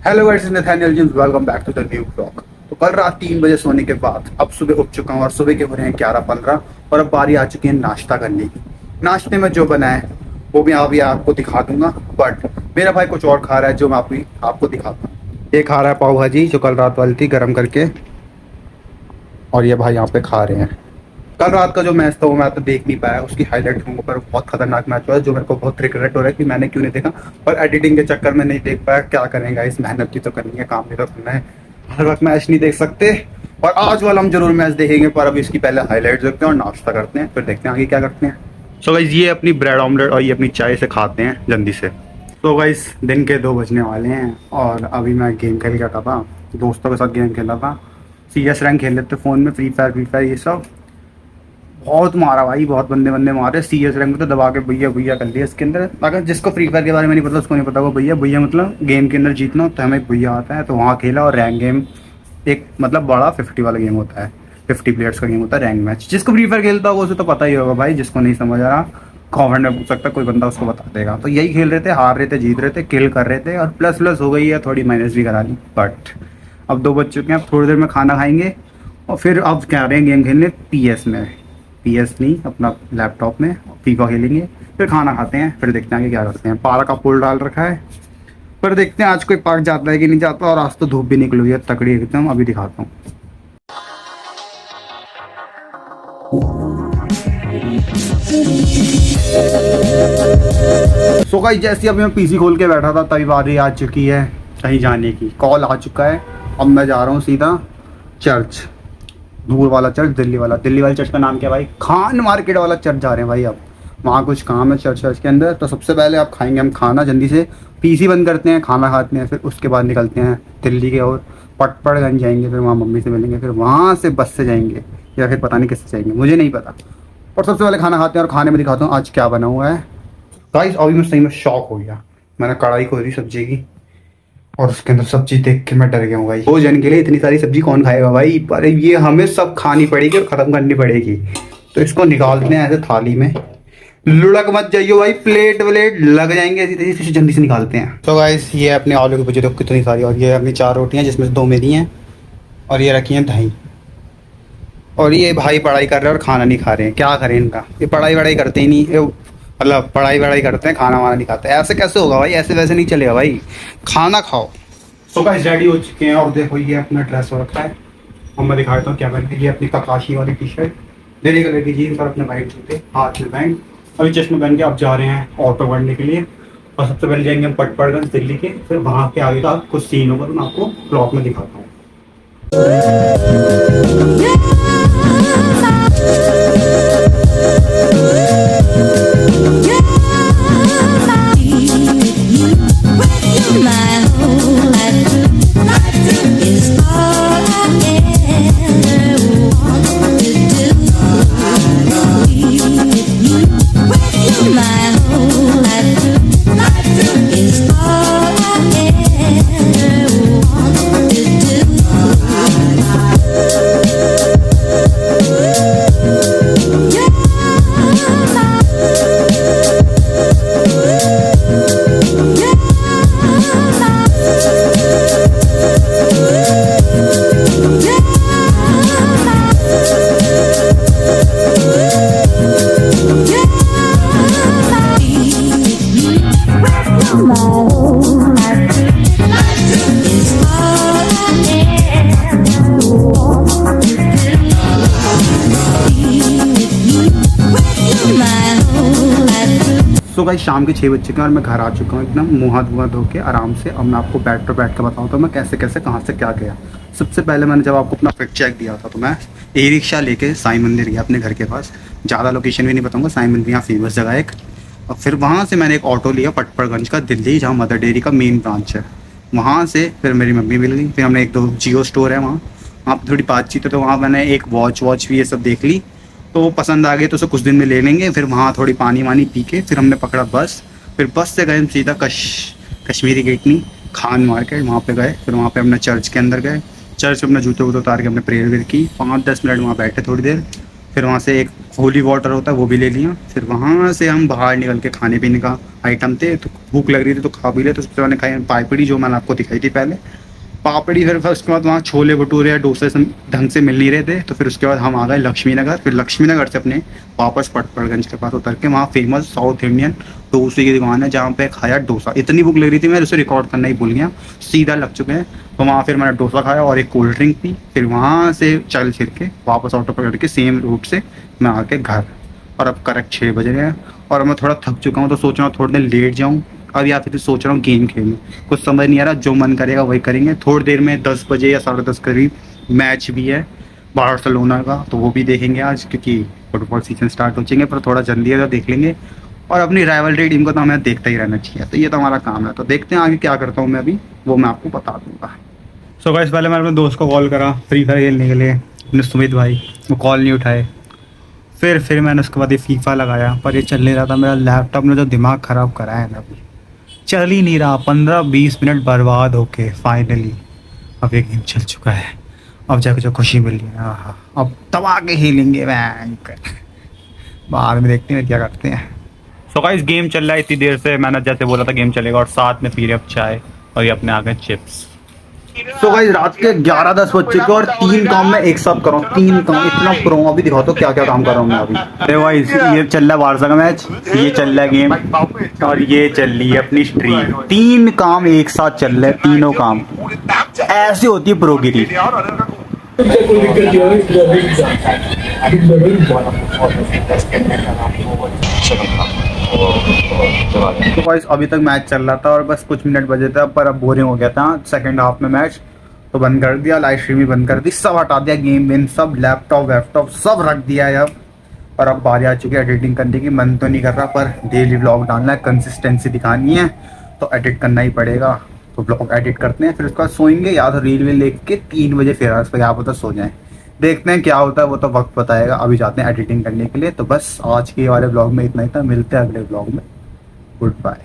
Hello guys, Nathaniel Jims, welcome back to the new blog. तो कल रात 3 बजे सोने के बाद अब सुबह उठ चुका हूँ और सुबह के हो रहे हैं 11:15 और अब बारी आ चुकी है नाश्ता करने की। नाश्ते में जो बना है वो भी अभी आपको दिखा दूंगा, बट मेरा भाई कुछ और खा रहा है जो मैं आपको दिखाता हूँ। ये खा रहा है पाव भाजी जो कल रात वाली थी गर्म करके, और ये भाई यहाँ पे खा रहे हैं। कल रात का जो मैच था वो मैं तो देख नहीं पाया, उसकी हाईलाइट दूंगा, पर बहुत खतरनाक मैच हुआ है जो मेरे को बहुत रिग्रेट हो रहा है कि मैंने क्यों नहीं देखा। पर एडिटिंग के चक्कर में नहीं देख पाया। क्या करेंगे, इस मेहनत की तो करनी है, काम भी तो करना है। हर वक्त मैच नहीं देख सकते, और आज वाला हम जरूर मैच देखेंगे, पर अभी इसकी पहले हाईलाइट देखते हैं और नाश्ता करते हैं, फिर देखते हैं आगे क्या करते हैं। सो गाइस, ये अपनी ब्रेड ऑमलेट और ये अपनी चाय से खाते हैं जल्दी से। तो गाइस, दिन के 2 बजने वाले हैं और अभी मैं गेम खेल के आता था, दोस्तों के साथ गेम खेला था। CS रैंक खेल लेते फ़ोन में, फ्री फायर ये सब। बहुत मारा भाई, बहुत बंदे बंदे मारे। CS रैंक में तो दबा के भैया भैया कर लिया इसके अंदर। अगर जिसको फ्री फायर के बारे में नहीं पता उसको नहीं पता, वो भैया भैया मतलब गेम के अंदर जीतना होता है, हमें भैया आता है तो वहाँ खेला। और रैंक गेम एक मतलब बड़ा 50 वाला गेम होता है, 50 प्लेयर्स का गेम होता है रैंक मैच। जिसको फ्री फायर खेलता होगा उसे तो पता ही होगा भाई, जिसको नहीं समझ आ रहा कमेंट में पूछ सकता, कोई बंदा उसको बता देगा। तो यही खेल रहे थे, हार रहे थे, जीत रहे थे, किल कर रहे थे, और प्लस प्लस हो गई है, थोड़ी माइनस भी करा ली। बट अब 2 बज चुके हैं, अब थोड़ी देर में खाना खाएंगे और फिर अब क्या रहे हैं गेम खेलने PS में। PS नहीं, अपना लैपटॉप में फीफा खेलेंगे, फिर खाना खाते हैं, फिर देखते हैं कि क्या करते हैं। पार्क का पुल डाल रखा है, पर देखते हैं आज कोई पार्क जाता है कि नहीं जाता। और आज तो धूप भी निकली हुई है तकड़ी एकदम, अभी दिखाता हूँ। सो गाइस, जैसे अभी मैं PC खोल के बैठा था तभी बारी आ चुकी है कहीं जाने की, कॉल आ चुका है। अब मैं जा रहा हूँ सीधा चर्च, दूर वाला चर्च, दिल्ली वाला चर्च का नाम क्या है भाई, खान मार्केट वाला चर्च जा रहे हैं भाई। अब वहाँ कुछ काम है चर्च के अंदर। तो सबसे पहले आप खाएंगे हम खाना, जल्दी से PC बंद करते हैं, खाना खाते हैं, फिर उसके बाद निकलते हैं दिल्ली के और पटपड़गंज जाएंगे, फिर वहाँ मम्मी से मिलेंगे, फिर वहाँ से बस से जाएंगे या फिर पता नहीं किससे जाएंगे, मुझे नहीं पता। और सबसे पहले खाना खाते हैं और खाने में दिखाता हूँ आज क्या बना हुआ है। गाइस, अभी मैं सही में शॉक हो गया। मैंने कढ़ाई खोली सब्जी की और उसके अंदर सब्जी देख के मैं डर गया हूँ भाई। 2 जन के लिए इतनी सारी सब्जी कौन खाएगा भाई, पर ये हमें सब खानी पड़ेगी और ख़त्म करनी पड़ेगी। तो इसको निकालते हैं ऐसे थाली में, लुढ़क मत जाइयो भाई, प्लेट व्लेट लग जाएंगे, ऐसी तेजी से जल्दी से निकालते हैं। तो गाइस, ये अपने आलू की भुजी देखो कितनी सारी, और ये अपनी 4 रोटियाँ जिसमें से 2 मेरी हैं, और ये रखी हैं दही। और ये भाई पढ़ाई कर रहे हैं और खाना नहीं खा रहे हैं, क्या करें इनका। ये पढ़ाई वढ़ाई करते ही नहीं, मतलब पढ़ाई वढ़ाई करते हैं, खाना वाना नहीं खाते। ऐसे कैसे होगा भाई, ऐसे वैसे नहीं चलेगा भाई, खाना खाओ। सो गाइस, रेडी हो चुके हैं और देखो ये अपना ड्रेस हो रखा है। और मैं दिखा देता हूँ क्या पहन, ये अपनी ककाशी वाली टी-शर्ट, नीले कलर की जीन्स और अपने वाइट जूते, हाथ में बैंड। अभी चश्मे पहन के अब जा रहे हैं ऑटो पकड़ने के लिए। और सबसे पहले जाएंगे हम पटपड़गंज दिल्ली के, फिर वहाँ के आगे का कुछ सीन होगा तो मैं आपको ब्लॉग में दिखाता हूँ। सो गाइस, शाम के 6 बज चुके हैं और मैं घर आ चुका हूँ एकदम मुँह हाथ धो के आराम से। अब मैं आपको बैठ के बताऊँ मैं कैसे कैसे कहाँ से क्या गया। सबसे पहले मैंने जब आपको अपना फिट चेक दिया था तो मैं E-रिक्शा लेके साईं मंदिर गया अपने घर के पास। ज़्यादा लोकेशन भी नहीं बताऊँगा, साईं मंदिर यहाँ फेमस जगह एक। और फिर वहाँ से मैंने एक ऑटो लिया पटपड़गंज का दिल्ली, जहाँ मदर डेयरी का मेन ब्रांच है। वहाँ से फिर मेरी मम्मी मिल गई, फिर हमने 1-2 जियो स्टोर है वहाँ पर थोड़ी बातचीत है, तो वहाँ मैंने एक वॉच भी ये सब देख ली। तो वो पसंद आ गए तो उसे कुछ दिन में ले लेंगे। फिर वहाँ थोड़ी पानी वानी पी के फिर हमने पकड़ा बस, फिर बस से गए हम सीधा कश्मीरी गेट नहीं, खान मार्केट, वहाँ पे गए। फिर वहाँ पे अपने चर्च के अंदर गए, चर्च में अपने जूते वूते उतार के हमने प्रेयर वेयर की, 5-10 मिनट वहाँ बैठे थोड़ी देर। फिर वहाँ से एक होली वाटर होता है वो भी ले लिया। फिर वहाँ से हम बाहर निकल के खाने पीने का आइटम थे, तो भूख लग रही थी तो खा भी ले। तो सबसे मैंने खाई पापड़ी, जो मैंने आपको दिखाई थी पहले पापड़ी। फिर उसके बाद वहाँ छोले भटूरे या डोसे ढंग से मिल नहीं रहे थे, तो फिर उसके बाद हम आ गए लक्ष्मी नगर। फिर लक्ष्मी नगर से अपने वापस पटपड़गंज के पास उतर के वहाँ फेमस साउथ इंडियन डोसे की दुकान है जहाँ पे खाया डोसा। इतनी भूख लग रही थी मैं उसे रिकॉर्ड करना ही भूल गया, सीधा लग चुके हैं। तो वहाँ फिर मैंने डोसा खाया और एक कोल्ड ड्रिंक पी। फिर वहाँ से चल फिर के वापस ऑटो पकड़ के सेम रूट से मैं आके घर। और अब करेक्ट 6 बज रहे हैं और मैं थोड़ा थक चुका हूँ, तो सोच रहा हूँ थोड़ी देर लेट जाऊँ अब, या फिर सोच रहा हूँ गेम खेलूँ। कुछ समझ नहीं आ रहा, जो मन करेगा वही करेंगे। थोड़ी देर में 10 बजे या 10:30 करीब मैच भी है बार्सिलोना का, तो वो भी देखेंगे आज, क्योंकि फुटबॉल सीजन स्टार्ट हो जाएंगे। पर थोड़ा जल्दी है तो देख लेंगे। और अपनी राइवलरी टीम को तो हमें देखता ही रहना चाहिए, तो ये तो हमारा काम है। तो देखते हैं आगे क्या करता हूँ मैं, अभी वो मैं आपको बता दूंगा। सो गाइस, पहले मैंने अपने दोस्त को कॉल करा फ्री फायर खेलने के लिए, अपने सुमित भाई, वो कॉल नहीं उठाए। फिर मैंने उसके बाद ये फीफा लगाया, पर ये चल नहीं रहा था। मेरा लैपटॉप ने जो दिमाग ख़राब करा है ना, अभी चल ही नहीं रहा। 15-20 मिनट बर्बाद होके फाइनली अब ये गेम चल चुका है। अब जाके जो खुशी मिल रही है, आहा, अब दबा के खेलेंगे बैंक। बाद में देखते हैं क्या करते हैं। सो गाइस, गेम चल रहा है इतनी देर से, मैंने जैसे बोला था गेम चलेगा, और साथ में पी रहे अब चाय और ये अपने आ गए चिप्स। तो गाइस, रात के 11-10 बज चुके और 3 काम मैं एक साथ कर रहा हूँ। 3 काम इतना प्रो हूँ। अभी दिखाओ तो क्या क्या काम कर रहा हूँ मैं अभी। अरे गाइस, ये चल रहा है बारसा का मैच, ये चल रहा है गेम, और ये चल रही है अपनी स्ट्रीम। 3 काम एक साथ चल रहे हैं, तीनों काम। ऐसी होती है प्रोगिरी। तो गाइस, अभी तक मैच चल रहा था और बस कुछ मिनट बचे थे, पर अब बोरिंग हो गया था सेकंड हाफ में मैच, तो बंद कर दिया। लाइव स्ट्रीम भी बंद कर दी, सब हटा दिया, गेम वेम सब, लैपटॉप वैपटॉप सब रख दिया है अब। और अब बारी आ चुकी है एडिटिंग करने की। मन तो नहीं कर रहा, पर डेली व्लॉग डालना है, कंसिस्टेंसी दिखानी है, तो एडिट करना ही पड़ेगा। तो व्लॉग एडिट करते हैं, फिर उसके बाद सोएंगे, या तो रील वील देख के 3 बजे फिर उस पर क्या पता सो जाए। देखते हैं क्या होता है, वो तो वक्त बताएगा। अभी जाते हैं एडिटिंग करने के लिए। तो बस आज के वाले व्लॉग में इतना ही था, मिलते हैं अगले व्लॉग में। Good bye.